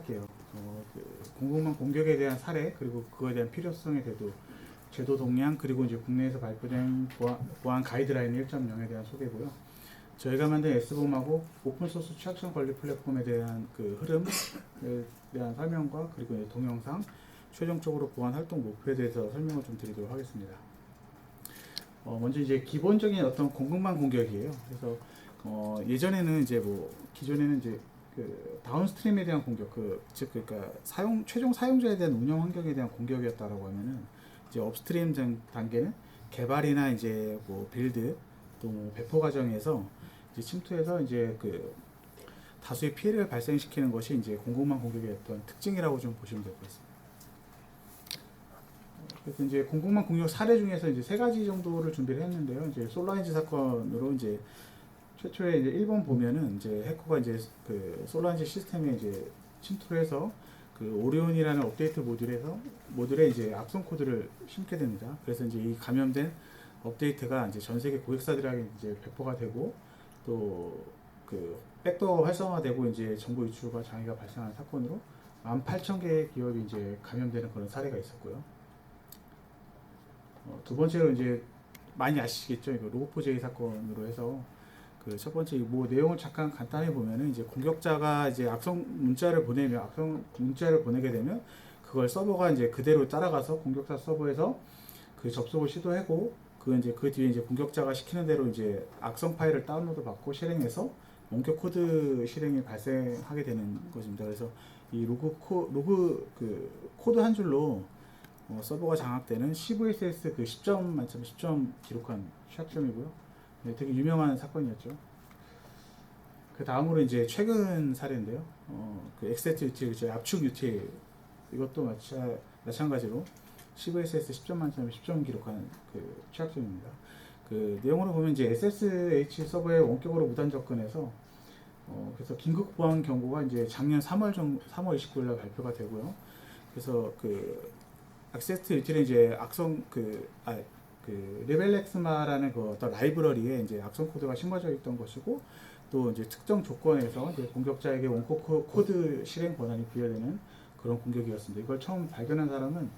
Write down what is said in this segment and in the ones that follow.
할게요. 공공망 공격에 대한 사례, 그리고 그거에 대한 필요성에 대도 제도 동향, 그리고 이제 국내에서 발표된 보안 가이드라인 1.0에 대한 소개고요. 저희가 만든 S봄하고 오픈소스 취약점 관리 플랫폼에 대한 그 흐름에 대한 설명과, 그리고 이제 동영상, 최종적으로 보안 활동 목표에 대해서 설명을 좀 드리도록 하겠습니다. 먼저 이제 기본적인 어떤 공공망 공격이에요. 그래서 예전에는 이제 기존에는 이제 그 다운스트림에 대한 공격, 그러니까 최종 사용자에 대한 운영 환경에 대한 공격이었다라고 하면은, 이제 업스트림 단계는 개발이나 이제 빌드 또 배포 과정에서 이제 침투해서 이제 그 다수의 피해를 발생시키는 것이 이제 공공망 공격의 어떤 특징이라고 좀 보시면 될 것 같습니다. 그래서 이제 공공망 공격 사례 중에서 이제 세 가지 정도를 준비를 했는데요. 이제 솔라인즈 사건으로 이제 최초에 이제 1번 보면은 이제 해커가 이제 그 솔라인즈 시스템에 이제 침투를 해서 그 오리온이라는 업데이트 모듈에 이제 악성 코드를 심게 됩니다. 그래서 이제 이 감염된 업데이트가 이제 전 세계 고객사들에게 이제 배포가 되고, 또 그 백도어 활성화되고 이제 정보 유출과 장애가 발생하는 사건으로 18,000개의 기업이 이제 감염되는 그런 사례가 있었고요. 두 번째로 이제 많이 아시겠죠? 이거 로그4j 사건으로 해서 그 첫 번째 내용을 잠깐 간단히 보면은, 이제 공격자가 이제 악성 문자를 보내게 되면 그걸 서버가 이제 그대로 따라가서 공격자 서버에서 그 접속을 시도하고, 그 뒤에 이제 공격자가 시키는 대로 이제 악성 파일을 다운로드 받고 실행해서 원격 코드 실행이 발생하게 되는 것입니다. 그래서 이 코드 한 줄로 서버가 장악되는 CVSS 그 10점 만점 10점 기록한 취약점이고요. 네, 되게 유명한 사건이었죠. 그 다음으로 이제 최근 사례인데요. 그 엑세트 유틸, 압축 유틸, 이것도 마찬가지로 CVSS 10점 만점에 10점 기록한 그 취약점입니다. 그 내용으로 보면 이제 SSH 서버에 원격으로 무단 접근해서 그래서 긴급 보안 경고가 이제 작년 3월 29일 날 발표가 되고요. 그래서 그 액세스 유틸은 이제 리벨렉스마라는 그 어떤 라이브러리에 이제 악성 코드가 심어져 있던 것이고, 또 이제 특정 조건에서 이제 공격자에게 원코 코드 실행 권한이 부여되는 그런 공격이었습니다. 이걸 처음 발견한 사람은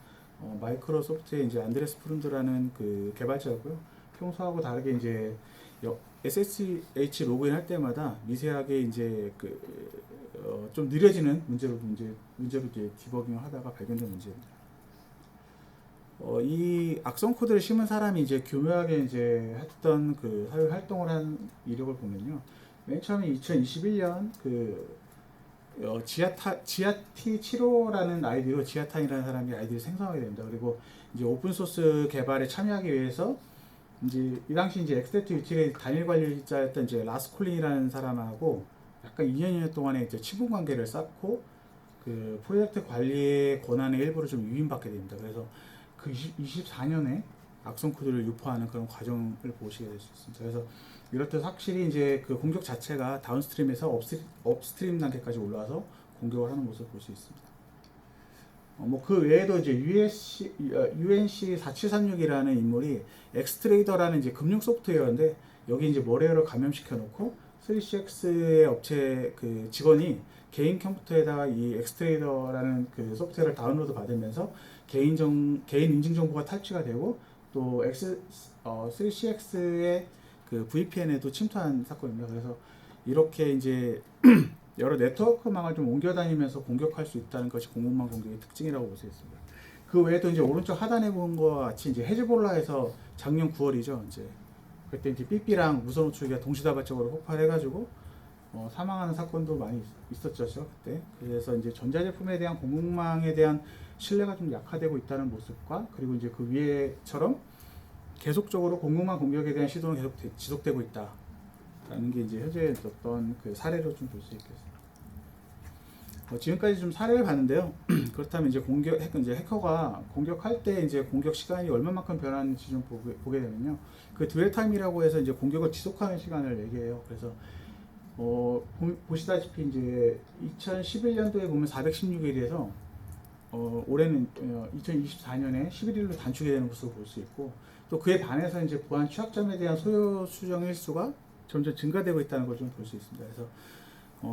마이크로소프트의 이제 안드레스 프룬드라는 그 개발자였고요. 평소하고 다르게 이제 SSH 로그인 할 때마다 미세하게 이제 좀 느려지는 문제로 이제 디버깅을 하다가 발견된 문제입니다. 이 악성 코드를 심은 사람이 이제 교묘하게 이제 했던 그 사회 활동을 한 이력을 보면요. 맨 처음에 2021년 지아T75라는 아이디로 지아탄이라는 사람이 아이디를 생성하게 됩니다. 그리고 이제 오픈소스 개발에 참여하기 위해서 이제 이 당시 이제 엑스테트 유틸의 단일 관리자였던 이제 라스콜린이라는 사람하고 약간 2년 동안의 이제 친분 관계를 쌓고 그 프로젝트 관리의 권한의 일부를 좀 유인받게 됩니다. 그래서 그 24년에 악성 코드를 유포하는 그런 과정을 보시게 될 수 있습니다. 그래서 이렇듯 확실히 이제 그 공격 자체가 다운스트림에서 업스트림 단계까지 올라와서 공격을 하는 모습을 볼 수 있습니다. 그 외에도 이제 UNC 4736이라는 인물이 엑스트레이더라는 이제 금융 소프트웨어인데, 여기 이제 머레어를 감염시켜 놓고 3CX의 업체 그 직원이 개인 컴퓨터에다가 이 엑스트레이더라는 그 소프트웨어를 다운로드 받으면서 개인 인증 정보가 탈취가 되고, 또 3CX의 그 VPN에도 침투한 사건입니다. 그래서 이렇게 이제 여러 네트워크망을 좀 옮겨 다니면서 공격할 수 있다는 것이 공공망 공격의 특징이라고 볼 수 있습니다. 그 외에도 이제 오른쪽 하단에 본 것과 같이 이제 헤즈볼라에서 작년 9월이죠. 이제 그때 이제 삐삐랑 무선 호출기가 동시다발적으로 폭발해가지고 사망하는 사건도 많이 있었죠, 그때. 그래서 이제 전자제품에 대한 공공망에 대한 신뢰가 좀 약화되고 있다는 모습과, 그리고 이제 그 위에처럼 계속적으로 공공망 공격에 대한 시도는 계속 지속되고 있다라는 게 이제 현재 어떤 그 사례로 좀 볼 수 있겠습니다. 지금까지 좀 사례를 봤는데요. 그렇다면 이제 해커가 공격할 때 이제 공격 시간이 얼마만큼 변하는지 좀 보게 되면요. 그 드웰 타임이라고 해서 이제 공격을 지속하는 시간을 얘기해요. 그래서 보시다시피 이제 2011년도에 보면 416일에서 올해는 2024년에 11일로 단축이 되는 것으로 볼 수 있고, 또 그에 반해서 이제 보안 취약점에 대한 소요 수정 일수가 점점 증가되고 있다는 걸 좀 볼 수 있습니다. 그래서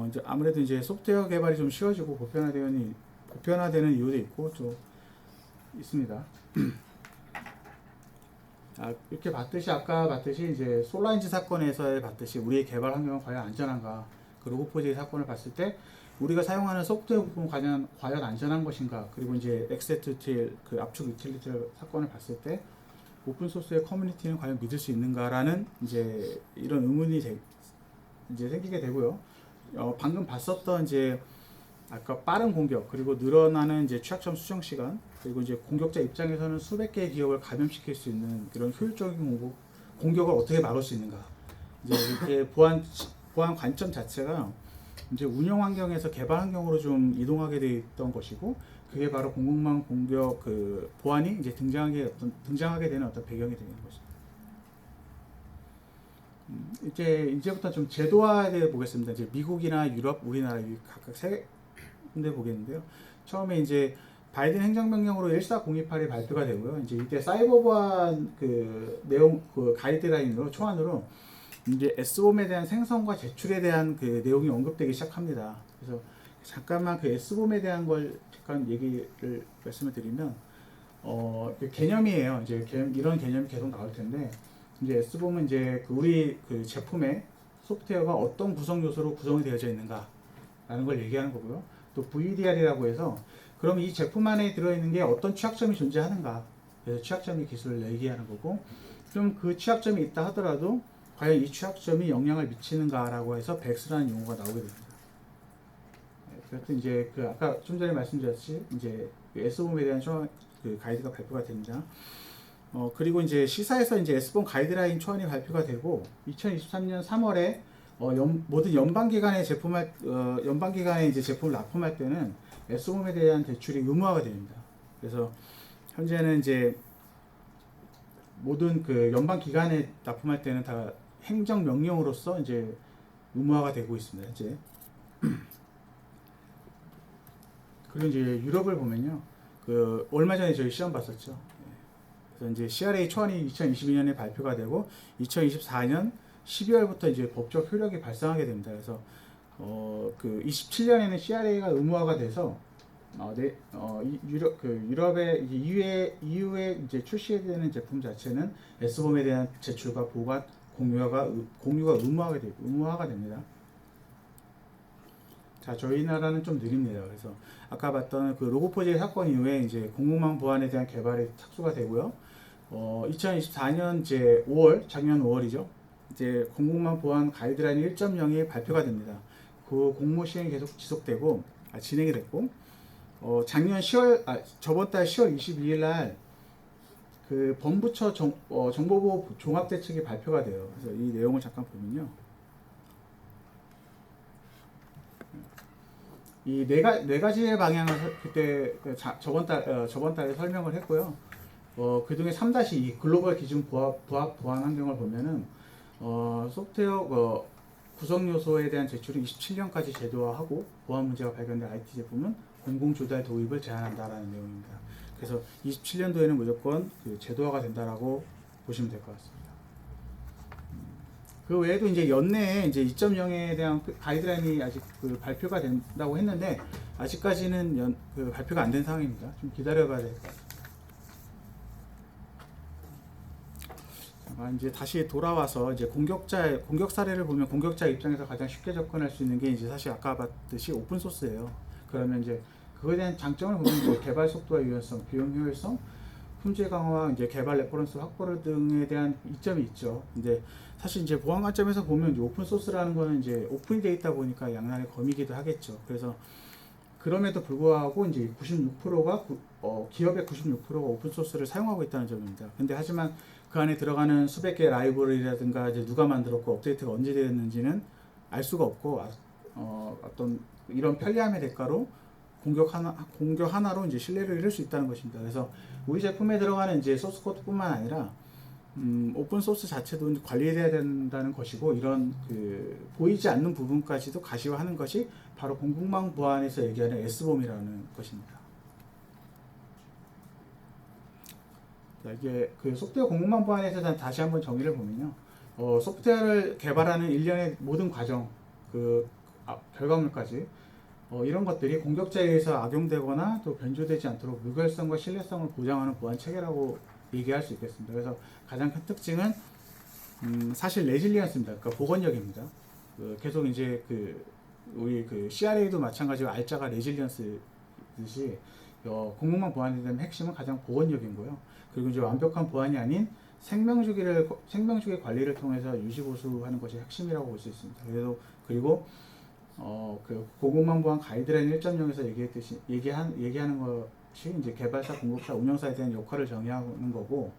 이제 아무래도 이제 소프트웨어 개발이 좀 쉬워지고 보편화되는 이유도 있고 좀 있습니다. 이렇게 봤듯이 아까 봤듯이 이제 솔라인즈 사건에서 봤듯이 우리의 개발 환경은 과연 안전한가? 그 로고4j 사건을 봤을 때 우리가 사용하는 소프트웨어 부분 과연 안전한 것인가? 그리고 이제 엑세트틸 그 압축 유틸리티 사건을 봤을 때 오픈 소스의 커뮤니티는 과연 믿을 수 있는가라는 이제 이런 의문이 이제 생기게 되고요. 방금 봤었던 이제 아까 빠른 공격 그리고 늘어나는 이제 취약점 수정 시간 그리고 이제 공격자 입장에서는 수백 개의 기업을 감염시킬 수 있는 이런 효율적인 공격을 어떻게 막을 수 있는가 이제 이렇게 보안 관점 자체가 이제 운영 환경에서 개발 환경으로 좀 이동하게 돼 있던 것이고 그게 바로 공공망 공격 그 보안이 이제 등장하게 되는 어떤 배경이 되는 것입니다. 이제부터 좀 제도화에 대해 보겠습니다. 이제 미국이나 유럽, 우리나라 각각 세 군데 보겠는데요. 처음에 이제 바이든 행정명령으로 14028이 발표가 되고요. 이제 이때 사이버 보안 그 내용 그 가이드라인으로 초안으로 이제 S봄에 대한 생성과 제출에 대한 그 내용이 언급되기 시작합니다. 그래서 잠깐만 그 S봄에 대한 걸 잠깐 얘기를 말씀을 드리면 그 개념이에요. 이제 이런 개념이 계속 나올 텐데 이제 S봄은 이제 우리 그 제품의 소프트웨어가 어떤 구성 요소로 구성이 되어져 있는가라는 걸 얘기하는 거고요. 또 VDR이라고 해서 그럼 이 제품 안에 들어있는 게 어떤 취약점이 존재하는가 그래서 취약점의 기술을 얘기하는 거고 좀 그 취약점이 있다 하더라도 과연 이 취약점이 영향을 미치는가라고 해서 백스라는 용어가 나오게 됩니다. 그래서 이제 그 아까 좀 전에 말씀드렸듯이 이제 S봄에 대한 그 가이드가 발표가 됩니다. 그리고 이제 시사에서 이제 S봄 가이드라인 초안이 발표가 되고 2023년 3월에 모든 연방기관의 연방기관에 이제 제품을 납품할 때는 S봄에 대한 대출이 의무화가 됩니다. 그래서 현재는 이제 모든 그 연방기관에 납품할 때는 다 행정명령으로서 이제 의무화가 되고 있습니다. 이제 그리고 이제 유럽을 보면요, 그 얼마 전에 저희 시험 봤었죠. 그래서 이제 CRA 초안이 2022년에 발표가 되고 2024년 12월부터 이제 법적 효력이 발생하게 됩니다. 그래서 그 27년에는 CRA가 의무화가 돼서 유럽의 EU에 이제 출시되는 제품 자체는 S봄에 대한 제출과 보관 공유가 의무화가 됩니다. 자, 저희 나라는 좀 느립니다. 그래서 아까 봤던 그 로고4j 사건 이후에 이제 공공망 보안에 대한 개발이 착수가 되고요. 2024년 이제 작년 5월이죠. 이제 공공망 보안 가이드라인 1.0이 발표가 됩니다. 그 공모 시행이 계속 진행이 됐고, 저번 달 10월 22일 날 그 범부처 정보보호 종합대책이 발표가 돼요. 그래서 이 내용을 잠깐 보면요. 이 네 가지의 방향을 그때 저번 달에 설명을 했고요. 그중에 3-2 글로벌 기준 부합 보안 환경을 보면은 소프트웨어 구성 요소에 대한 제출은 27년까지 제도화하고 보안 문제가 발견된 IT 제품은 공공 조달 도입을 제한한다라는 내용입니다. 그래서 27년도에는 무조건 그 제도화가 된다라고 보시면 될 것 같습니다. 그 외에도 이제 연내에 이제 2.0에 대한 가이드라인이 아직 그 발표가 된다고 했는데 아직까지는 그 발표가 안 된 상황입니다. 좀 기다려봐야 될 것 같습니다. 이제 다시 돌아와서 이제 공격 사례를 보면 공격자 입장에서 가장 쉽게 접근할 수 있는 게 이제 사실 아까 봤듯이 오픈 소스예요. 그러면 이제 그거에 대한 장점을 보면 이제 개발 속도와 유연성, 비용 효율성, 품질 강화와 이제 개발 레퍼런스 확보 등에 대한 이점이 있죠. 근데 사실 이제 보안 관점에서 보면 이제 오픈 소스라는 거는 이제 오픈이 돼 있다 보니까 양날의 검이기도 하겠죠. 그래서 그럼에도 불구하고 이제 96%가 기업의 96%가 오픈 소스를 사용하고 있다는 점입니다. 근데 하지만 그 안에 들어가는 수백 개의 라이브러리라든가 이제 누가 만들었고 업데이트가 언제 되었는지는 알 수가 없고 어떤 이런 편리함의 대가로 공격 하나로 이제 신뢰를 잃을 수 있다는 것입니다. 그래서 우리 제품에 들어가는 이제 소스 코드뿐만 아니라 오픈 소스 자체도 관리해야 된다는 것이고 이런 그 보이지 않는 부분까지도 가시화하는 것이 바로 공공망 보안에서 얘기하는 S봄이라는 것입니다. 자, 이게 그 소프트웨어 공공망 보안에서 다시 한번 정의를 보면요, 소프트웨어를 개발하는 일련의 모든 과정, 그 결과물까지 이런 것들이 공격자에 의해서 악용되거나 또 변조되지 않도록 무결성과 신뢰성을 보장하는 보안 체계라고 얘기할 수 있겠습니다. 그래서 가장 큰 특징은 사실 레질리언스입니다. 그러니까 복원력입니다. 계속 이제 우리 CRA도 마찬가지로 알짜가 레질리언스듯이 공공망 보안에 대한 핵심은 가장 복원력인 거예요. 그리고 이제 완벽한 보안이 아닌 생명주기 관리를 통해서 유지 보수하는 것이 핵심이라고 볼 수 있습니다. 그리고 공공망 보안 가이드라인 1.0에서 얘기하는 것이 이제 개발사, 공급사, 운영사에 대한 역할을 정의하는 거고,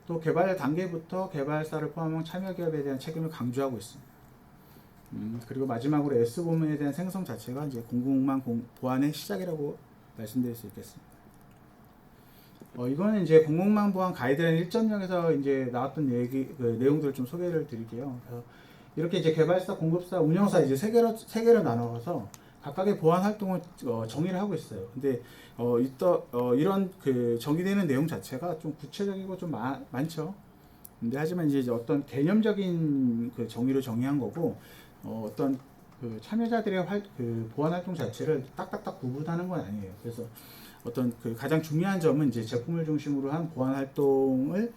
또 개발 단계부터 개발사를 포함한 참여 기업에 대한 책임을 강조하고 있습니다. 그리고 마지막으로 S부문에 대한 생성 자체가 이제 공공망 보안의 시작이라고 말씀드릴 수 있겠습니다. 이거는 이제 공공망 보안 가이드라인 1.0에서 이제 나왔던 내용들을 좀 소개를 드릴게요. 그래서 이렇게 이제 개발사, 공급사, 운영사 이제 세 개로 나눠서 각각의 보안 활동을 정의를 하고 있어요. 근데 이런 정의되는 내용 자체가 좀 구체적이고 좀 많죠. 근데 하지만 이제 어떤 개념적인 정의로 정의한 거고, 어떤 참여자들의 보안 활동 자체를 딱딱딱 구분하는 건 아니에요. 그래서 어떤 가장 중요한 점은 이제 제품을 중심으로 한 보안 활동이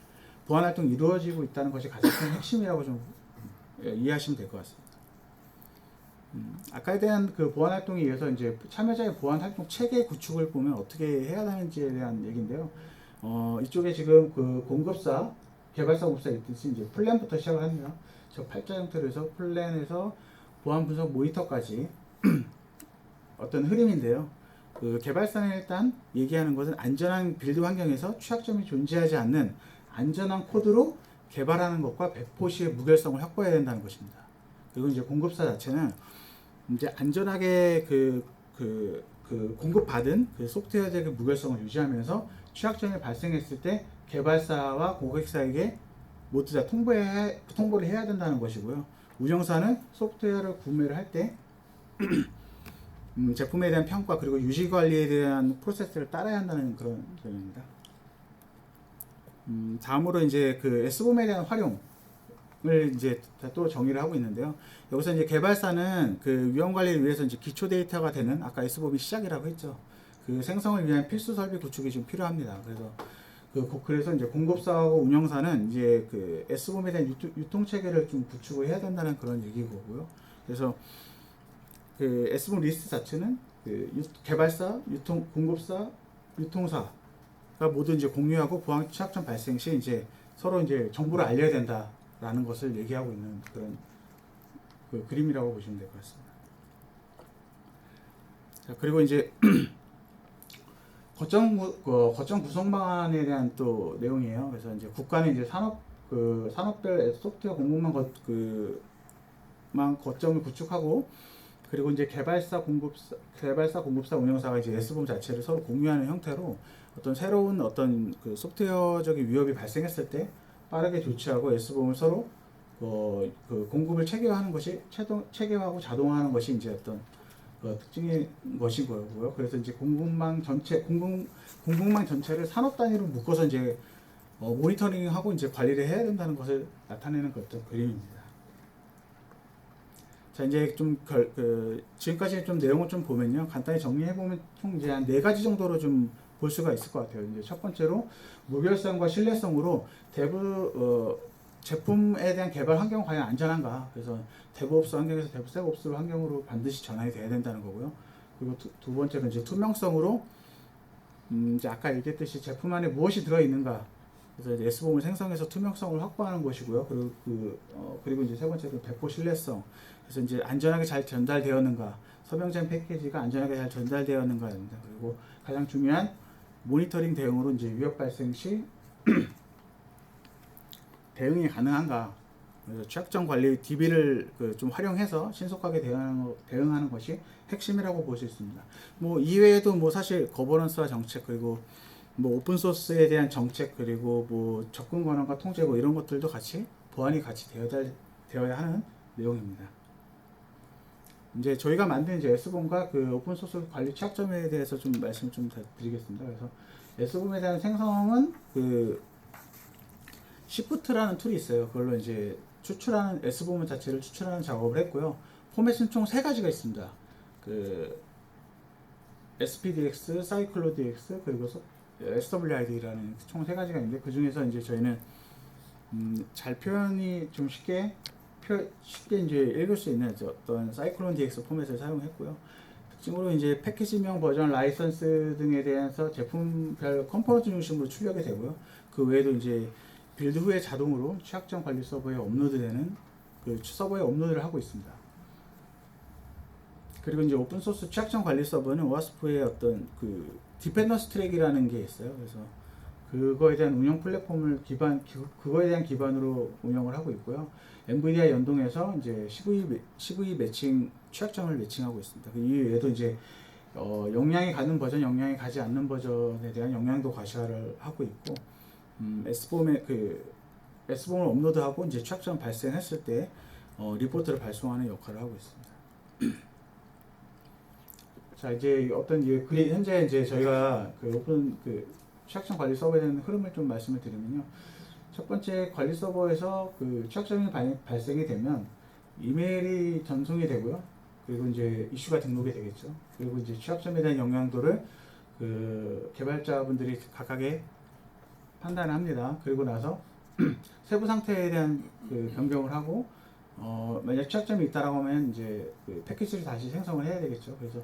이루어지고 있다는 것이 가장 큰 핵심이라고 좀 이해하시면 될 것 같습니다. 아까에 대한 보안 활동에 의해서 이제 참여자의 보안 활동 체계 구축을 보면 어떻게 해야 하는지에 대한 얘기인데요. 이쪽에 지금 공급사, 개발사, 공급사 있듯이 이제 플랜부터 시작을 합니다. 저 팔자 형태로 해서 플랜에서 보안 분석 모니터까지 어떤 흐름인데요. 개발사는 일단 얘기하는 것은 안전한 빌드 환경에서 취약점이 존재하지 않는 안전한 코드로 개발하는 것과 100%의 무결성을 확보해야 된다는 것입니다. 그리고 이제 공급사 자체는 이제 안전하게 공급받은 소프트웨어적인 무결성을 유지하면서 취약점이 발생했을 때 개발사와 고객사에게 모두 다 통보를 해야 된다는 것이고요. 운영사는 소프트웨어를 구매를 할 때 제품에 대한 평가 그리고 유지 관리에 대한 프로세스를 따라야 한다는 그런 점입니다. 다음으로 이제 S봄에 대한 활용을 이제 또 정의를 하고 있는데요. 여기서 이제 개발사는 위험 관리를 위해서 이제 기초 데이터가 되는 아까 S봄이 시작이라고 했죠. 생성을 위한 필수 설비 구축이 좀 필요합니다. 그래서 이제 공급사하고 운영사는 이제 S봄에 대한 유통 체계를 좀 구축을 해야 된다는 그런 얘기고요. 그래서 S봄 리스트 자체는 개발사, 공급사, 유통사가 모두 이제 공유하고 보안 취약점 발생 시 이제 서로 이제 정보를 알려야 된다라는 것을 얘기하고 있는 그런 그림이라고 보시면 될 것 같습니다. 자, 그리고 이제 거점 구성 방안에 대한 또 내용이에요. 그래서 이제 국가는 이제 산업별 소프트웨어 공급망 거점을 구축하고, 그리고 이제 개발사, 공급사, 운영사가 이제 S봄 자체를 서로 공유하는 형태로 어떤 새로운 소프트웨어적인 위협이 발생했을 때 빠르게 조치하고 S봄을 서로 공급을 체계화하고 자동화하는 것이 이제 어떤 특징인 것이고요. 그래서 이제 공급망 전체를 산업 단위로 묶어서 이제 모니터링하고 이제 관리를 해야 된다는 것을 나타내는 어떤 그림입니다. 자, 이제 지금까지 좀 내용을 좀 보면요. 간단히 정리해보면 총 이제 한 4가지 정도로 좀 볼 수가 있을 것 같아요. 이제 첫 번째로 무결성과 신뢰성으로 제품에 대한 개발 환경은 과연 안전한가? 그래서 데브옵스 환경에서 데브세옵스 환경으로 반드시 전환이 돼야 된다는 거고요. 그리고 두 번째는 이제 투명성으로 이제 아까 얘기했듯이 제품 안에 무엇이 들어있는가? 그래서 이제 S봄을 생성해서 투명성을 확보하는 것이고요. 그리고 이제 세 번째로 100% 신뢰성. 그래서 이제 안전하게 잘 전달되었는가, 서명장 패키지가 안전하게 잘 전달되었는가입니다. 그리고 가장 중요한 모니터링 대응으로 이제 위협 발생 시 대응이 가능한가. 그래서 취약점 관리 DB를 좀 활용해서 신속하게 대응하는 것이 핵심이라고 볼 수 있습니다. 뭐 이외에도 사실 거버넌스와 정책, 그리고 오픈 소스에 대한 정책, 그리고 접근 권한과 통제 이런 것들도 보완이 같이 되어야 하는 내용입니다. 이제 저희가 만든 이제 S봄과 오픈 소스 관리 취약점에 대해서 좀 말씀 좀 드리겠습니다. 그래서 S봄에 대한 생성은 시프트라는 툴이 있어요. 그걸로 이제 S봄 자체를 추출하는 작업을 했고요. 포맷은 총 세 가지가 있습니다. 그 SPDX, CycloDX 그리고 SWID라는 총 세 가지가 있는데 그 중에서 이제 저희는 잘 표현이 좀 쉽게 이제 읽을 수 있는 어떤 사이클론 DX 포맷을 사용했고요. 특징으로 이제 패키지명, 버전, 라이선스 등에 대해서 제품별 컴포넌트 중심으로 출력이 되고요. 그 외에도 이제 빌드 후에 자동으로 취약점 관리 서버에 업로드되는 그 서버에 업로드를 하고 있습니다. 그리고 이제 오픈소스 취약점 관리 서버는 오와스프의 어떤 그 디펜던스 트랙이라는 게 있어요. 그래서 그거에 대한 운영 플랫폼을 그거에 대한 기반으로 운영을 하고 있고요. 엔비디아 연동해서 이제 CV 매칭, 취약점을 매칭하고 있습니다. 이 외에도 이제 영향이 가는 버전, 영향이 가지 않는 버전에 대한 영향도 과시화를 하고 있고, S봄을 업로드하고 이제 취약점 발생했을 때 리포트를 발송하는 역할을 하고 있습니다. 자, 이제 현재 이제 저희가 오픈 취약점 관리 서버에 대한 흐름을 좀 말씀을 드리면요. 첫 번째 관리 서버에서 그 취약점이 발생이 되면 이메일이 전송이 되고요. 그리고 이제 이슈가 등록이 되겠죠. 그리고 이제 취약점에 대한 영향도를 그 개발자분들이 각각의 판단을 합니다. 그리고 나서 세부 상태에 대한 그 변경을 하고 만약 취약점이 있다라고 하면 이제 그 패키지를 다시 생성을 해야 되겠죠. 그래서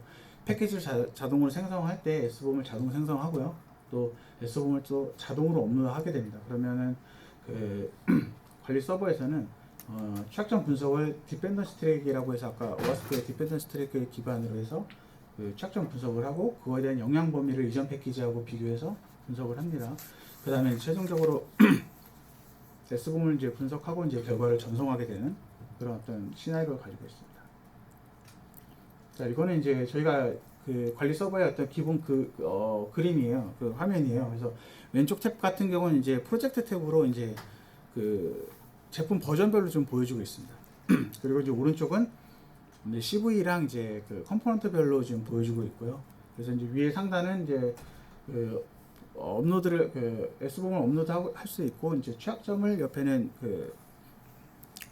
패키지를 자동으로 생성할 때 S봄을 자동 생성하고요. 또 S봄을 또 자동으로 업로드하게 됩니다. 그러면은 그 관리 서버에서는 취약점 분석을 디펜던스 트랙이라고 해서 아까 오와스프의 디펜던스 트랙을 기반으로 해서 그 취약점 분석을 하고 그거에 대한 영향 범위를 이전 패키지하고 비교해서 분석을 합니다. 그 다음에 최종적으로 S봄을 이제 분석하고 이제 결과를 전송하게 되는 그런 어떤 시나리오를 가지고 있습니다. 자, 이거는 이제 저희가 그 관리 서버의 어떤 기본 그림이에요. 그 화면이에요. 그래서 왼쪽 탭 같은 경우는 이제 프로젝트 탭으로 이제 그 제품 버전별로 좀 보여주고 있습니다. 그리고 이제 오른쪽은 CV랑 이제 그 컴포넌트별로 지금 보여주고 있고요. 그래서 이제 위에 상단은 이제 그 S봄을 업로드할 수 있고 이제 취약점을 옆에는 그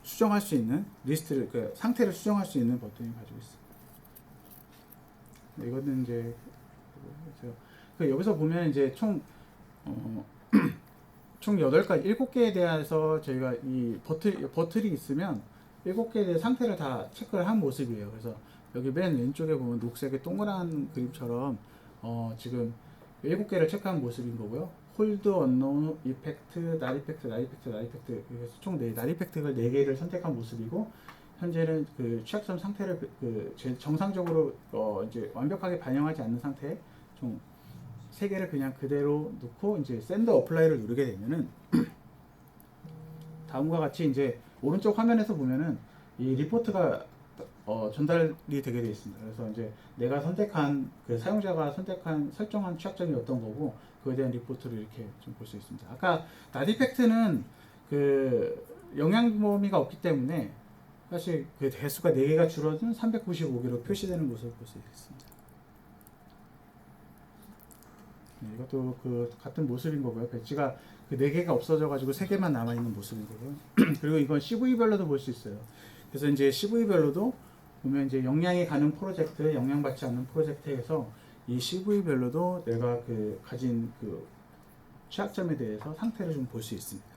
수정할 수 있는 리스트를 상태를 수정할 수 있는 버튼이 가지고 있습니다. 이거는 이제 여기서 보면 이제 총 8가지, 7개에 대해서 저희가 이 버튼이 있으면 7개에 대해 상태를 다 체크를 한 모습이에요. 그래서 여기 맨 왼쪽에 보면 녹색의 동그란 그림처럼 지금 7개를 체크한 모습인 거고요. 홀드, 언노운, 이펙트, 날 이펙트, 그래서 총 날 이펙트를 4개를 선택한 모습이고 현재는 그 취약점 상태를 정상적으로 이제 완벽하게 반영하지 않는 상태에 총 3개를 그냥 그대로 놓고 이제 샌드 어플라이를 누르게 되면은 다음과 같이 이제 오른쪽 화면에서 보면은 이 리포트가 전달이 되게 되어 있습니다. 그래서 이제 내가 선택한 사용자가 설정한 취약점이 어떤 거고 그에 대한 리포트를 이렇게 좀 볼 수 있습니다. 아까 나디펙트는 그 영향 범위가 없기 때문에 사실 그 대수가 4개가 줄어든 395개로 표시되는 것을 볼 수 있습니다. 네, 이것도 그 같은 모습인 거고요. 배지가 그 4개가 없어져 가지고 3개만 남아 있는 모습인 거고요. 그리고 이건 CV별로도 볼 수 있어요. 그래서 이제 CV별로도 보면 이제 영향이 가는 프로젝트, 영향받지 않는 프로젝트에서 이 CV별로도 내가 가진 취약점에 대해서 상태를 좀 볼 수 있습니다.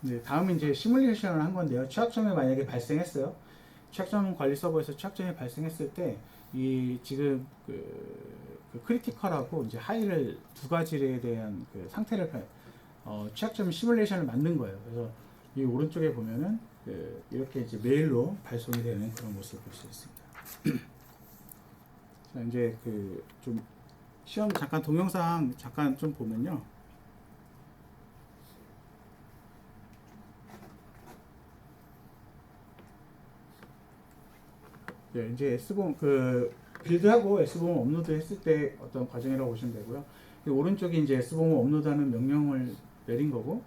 네, 다음은 이제 시뮬레이션을 한 건데요. 취약점이 만약에 발생했어요. 취약점 관리 서버에서 취약점이 발생했을 때 이 지금 크리티컬하고 이제 하이를 2가지에 대한 상태를 취약점 시뮬레이션을 만든 거예요. 그래서 이 오른쪽에 보면은 이렇게 이제 메일로 발송이 되는 그런 모습을 볼 수 있습니다. 자, 이제 좀 시험 동영상 잠깐 좀 보면요. 네, 이제 S봄 빌드하고 S봄을 업로드 했을 때 어떤 과정이라고 보시면 되고요. 오른쪽에 이제 S봄을 업로드하는 명령을 내린 거고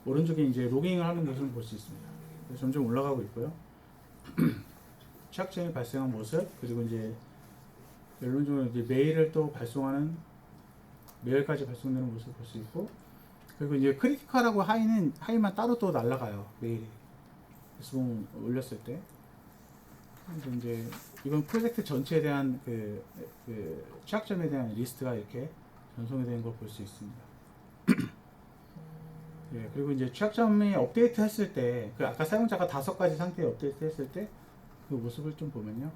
오른쪽에 이제 로깅을 하는 모습을 볼 수 있습니다. 점점 올라가고 있고요. 취약점이 발생한 모습, 그리고 이제 결론적으로 이제 메일을 또 발송하는 메일까지 발송되는 모습을 볼 수 있고, 그리고 이제 크리티컬하고 하이만 따로 또 날아가요. 메일이 S봄 올렸을 때. 그래서 이제 이번 프로젝트 전체에 대한 그 취약점에 대한 리스트가 이렇게 전송이 되는 걸 볼 수 있습니다. 예, 그리고 이제 취약점이 업데이트 했을 때, 그 아까 사용자가 5가지 상태에 업데이트 했을 때 그 모습을 좀 보면요.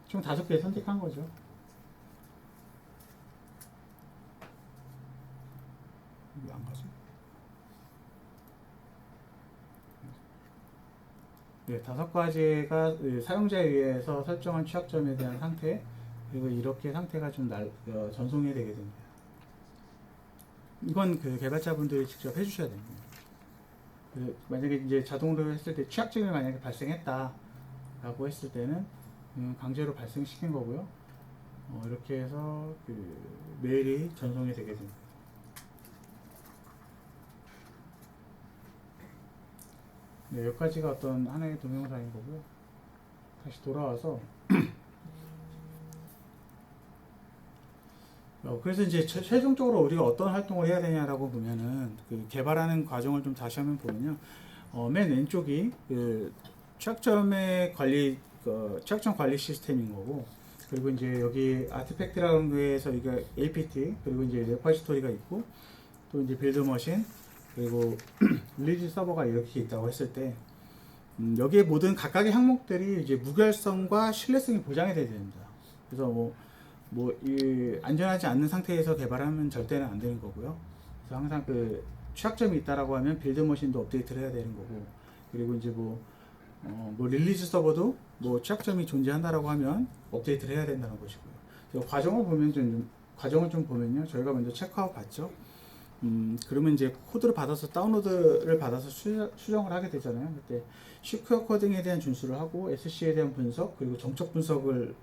총 5개 선택한 거죠. 왜 안 가지? 네, 5가지가 사용자에 의해서 설정한 취약점에 대한 상태, 그리고 이렇게 상태가 좀 전송이 되게 됩니다. 이건 그 개발자분들이 직접 해주셔야 됩니다. 만약에 이제 자동으로 했을 때 취약점이 만약에 발생했다 라고 했을 때는 강제로 발생시킨 거고요. 이렇게 해서 그 메일이 전송이 되게 됩니다. 네, 여기까지가 어떤 하나의 동영상인 거고요. 다시 돌아와서 그래서 이제 최종적으로 우리가 어떤 활동을 해야 되냐라고 보면은 그 개발하는 과정을 좀 다시 한번 보면요. 맨 왼쪽이 그 취약점의 관리 취약점 관리 시스템인 거고, 그리고 이제 여기 아티팩트라는 거에서 이게 APT, 그리고 이제 레퍼지토리가 있고, 또 이제 빌드 머신, 그리고 릴리즈 서버가 이렇게 있다고 했을 때 여기에 모든 각각의 항목들이 이제 무결성과 신뢰성이 보장이 돼야 됩니다. 그래서 이 안전하지 않는 상태에서 개발하면 절대는 안 되는 거고요. 그래서 항상 그 취약점이 있다라고 하면 빌드 머신도 업데이트를 해야 되는 거고, 그리고 이제 릴리즈 서버도 취약점이 존재한다라고 하면 업데이트를 해야 된다는 것이고요. 그래서 과정을 좀 보면요. 저희가 먼저 체크아웃 받죠. 그러면 이제 코드를 받아서 다운로드를 받아서 수정을 하게 되잖아요. 그때 시큐어 코딩에 대한 준수를 하고 SC에 대한 분석, 그리고 정적 분석을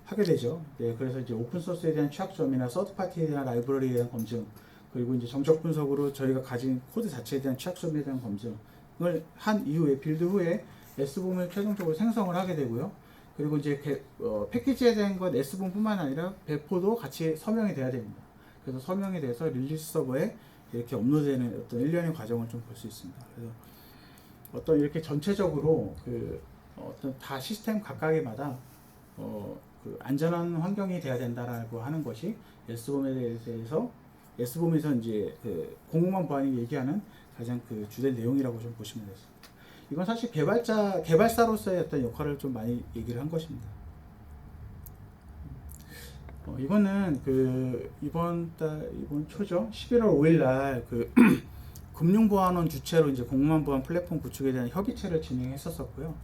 하게 되죠. 네, 그래서 이제 오픈 소스에 대한 취약점이나 서드 파티에 대한 라이브러리에 대한 검증, 그리고 이제 정적 분석으로 저희가 가진 코드 자체에 대한 취약점에 대한 검증을 한 이후에 빌드 후에 S봄을 최종적으로 생성을 하게 되고요. 그리고 이제 패키지에 대한 것 S봄뿐만 아니라 배포도 같이 서명이 돼야 됩니다. 그래서 서명이 돼서 릴리스 서버에 이렇게 업로드되는 어떤 일련의 과정을 좀 볼 수 있습니다. 그래서 어떤 이렇게 전체적으로 어떤 다 시스템 각각에마다 그 안전한 환경이 돼야 된다라고 하는 것이 S봄에 대해서 S봄에서 이제 그 공무원 보안이 얘기하는 가장 그 주된 내용이라고 좀 보시면 되겠습니다. 이건 사실 개발사로서의 어떤 역할을 좀 많이 얘기를 한 것입니다. 이거는 이번 초죠. 11월 5일 날 금융보안원 주체로 이제 공무원 보안 플랫폼 구축에 대한 협의체를 진행했었고요.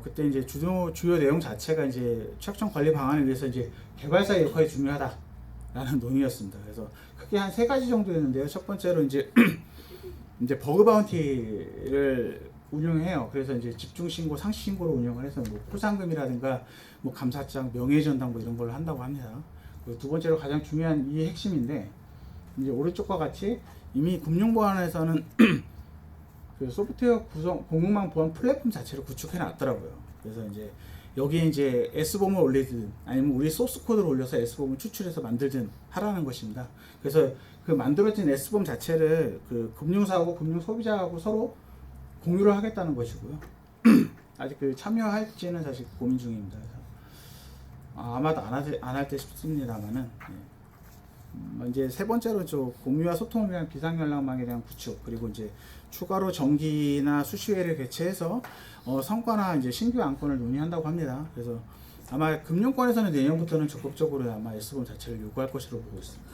그때 이제 주요 내용 자체가 이제 취약점 관리 방안을 위해서 이제 개발사의 역할이 중요하다라는 논의였습니다. 그래서 크게 한 3가지 정도였는데요. 첫 번째로 이제 버그 바운티를 운영해요. 그래서 이제 집중 신고, 상시 신고를 운영을 해서 포상금이라든가 감사장, 명예전당 이런 걸 한다고 합니다. 그리고 두 번째로 가장 중요한 이 핵심인데, 이제 오른쪽과 같이 이미 금융보안에서는 그 소프트웨어 구성, 공무망 보안 플랫폼 자체를 구축해 놨더라고요. 그래서 이제 여기에 이제 S봄을 올리든 아니면 우리 소스 코드를 올려서 S봄을 추출해서 만들든 하라는 것입니다. 그래서 그 만들어진 S봄 자체를 그 금융사하고 금융소비자하고 서로 공유를 하겠다는 것이고요. 아직 참여할지는 사실 고민 중입니다. 그래서 아마도 안 할 때 싶습니다만은, 이제 3번째로 공유와 소통을 위한 비상연락망에 대한 구축, 그리고 이제 추가로 정기나 수시회를 개최해서 성과나 이제 신규 안건을 논의한다고 합니다. 그래서 아마 금융권에서는 내년부터는 적극적으로 아마 S봄 자체를 요구할 것으로 보고 있습니다.